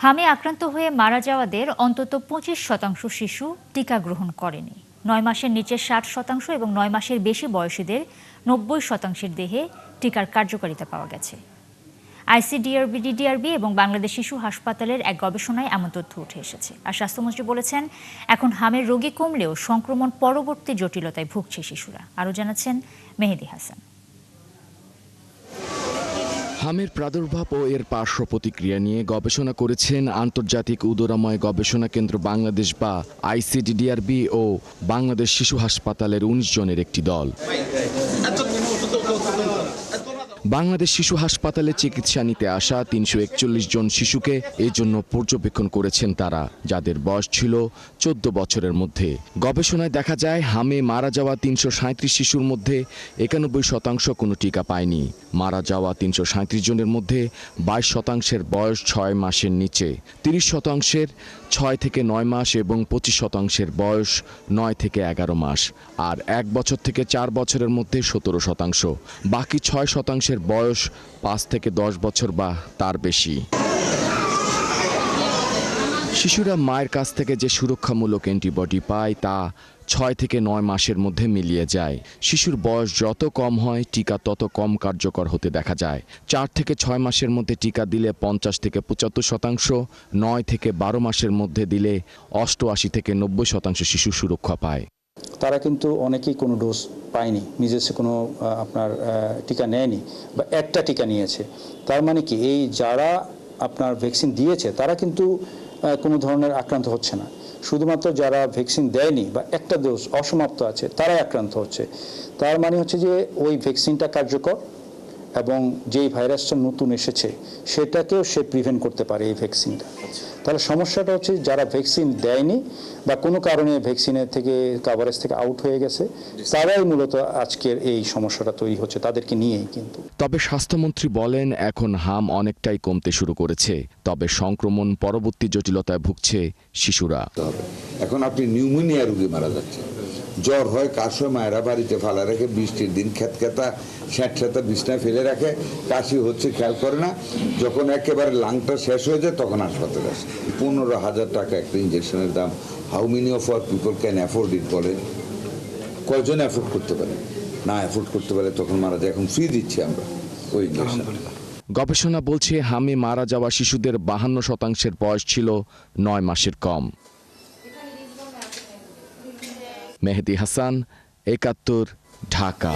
হামে আক্রান্ত হয়ে মারা যাওয়াদের অন্তত 25% শিশু টিকা গ্রহণ করেনি। 9 মাসের নিচে 60% এবং 9 মাসের বেশি বয়সীদের 90% দেহে টিকার কার্যকারিতা পাওয়া গেছে। আইসিডিআরবি, ডিডিআরবি এবং বাংলাদেশ শিশু হাসপাতালের এক গবেষণায় এমন তথ্য উঠে এসেছে। আর স্বাস্থ্যমন্ত্রী বলেছেন, এখন হামের রোগী কমলেও সংক্রমণ পরবর্তী জটিলতায় ভুগছে শিশুরা। আরও জানাচ্ছেন মেহেদি হাসান। হামের প্রাদুর্ভাব ও এর পার্শ্ব প্রতিক্রিয়া নিয়ে গবেষণা করেছেন আন্তর্জাতিক উদরাময় গবেষণা কেন্দ্র বাংলাদেশ বা আইসিডিডিআরবি ও বাংলাদেশ শিশু হাসপাতালের 19 জনের একটি দল। বাংলাদেশ শিশু হাসপাতালে চিকিৎসা নিতে আসা 341 জন শিশুকে এজন্য পর্যবেক্ষণ করেছেন তারা, যাদের বয়স ছিল 14 বছরের মধ্যে। গবেষণায় দেখা যায়, হামে মারা যাওয়া 337 শিশুর মধ্যে 91% কোনো টিকা পায়নি। মারা যাওয়া 337 জনের মধ্যে 22% বয়স 6 মাসের নিচে, 30% 6 থেকে 9 মাস এবং 25% বয়স 9 থেকে 11 মাস, আর 1 বছর থেকে 4 বছরের মধ্যে 17%। বাকি 6% বয়স 5 থেকে 10 বছর বা তার বেশি। শিশুরা মায়ের কাছ থেকে যে সুরক্ষামূলক অ্যান্টিবডি পায় তা 6 থেকে 9 মাসের মধ্যে মিলিয়ে যায়। শিশুর বয়স যত কম হয়, টিকা তত কম কার্যকর হতে দেখা যায়। 4 থেকে 6 মাসের মধ্যে টিকা দিলে 50 থেকে 75%, 9 থেকে 12 মাসের মধ্যে দিলে 88 থেকে 90% শিশু সুরক্ষা পায়। তারা কিন্তু অনেকেই কোনো ডোজ পায়নি, নিজস্ব কোনো আপনার টিকা নেয়নি বা একটা টিকা নিয়েছে। তার মানে কি, এই যারা আপনার ভ্যাকসিন দিয়েছে তারা কিন্তু কোনো ধরনের আক্রান্ত হচ্ছে না। শুধুমাত্র যারা ভ্যাকসিন দেয়নি বা একটা ডোজ অসমাপ্ত আছে তারাই আক্রান্ত হচ্ছে। তার মানে হচ্ছে যে ওই ভ্যাকসিনটা কার্যকর এবং যেই ভাইরাসটা নতুন এসেছে সেটাকেও সে প্রিভেন্ট করতে পারে এই ভ্যাকসিনটা। তাহলে সমস্যাটা হচ্ছে যারা ভ্যাকসিন দেয়নি বা কোনো কারণে ভ্যাকসিনের থেকে কভারেজ থেকে আউট হয়ে গেছে, তারাই মূলত আজকের এই সমস্যাটা তৈরি হচ্ছে, তাদেরকে নিয়েই। কিন্তু তবে স্বাস্থ্যমন্ত্রী বলেন, এখন হাম অনেকটাই কমতে শুরু করেছে, তবে সংক্রমণ পরবর্তী জটিলতায় ভুগছে শিশুরা। এখন আপনি নিউমোনিয়া রোগী মারা যাচ্ছে, জ্বর হয়, কাশি, মায়েরা বাড়িতে ফালা রেখে বৃষ্টির দিন খেতখেতা স্যাঁতস্যাঁতা বিছনায় ফেলে রাখে, কাশি হচ্ছে খেয়াল করে না, যখন একেবারে লাংটা শেষ হয়ে যায় তখন হাসপাতালে আসে। 15,000 টাকা একটা ইঞ্জেকশনের দাম। How many of our people can afford it? বলে কয়জন অ্যাফোর্ড করতে পারে? না অ্যাফোর্ড করতে পারে তখন মারা যায়। এখন ফ্রি দিচ্ছি আমরা ওই ইঞ্জেকশন। গবেষণা বলছে, হামে মারা যাওয়া শিশুদের 52% বয়স ছিল 9 মাসের কম। মেহেদি হাসান, 71, ঢাকা।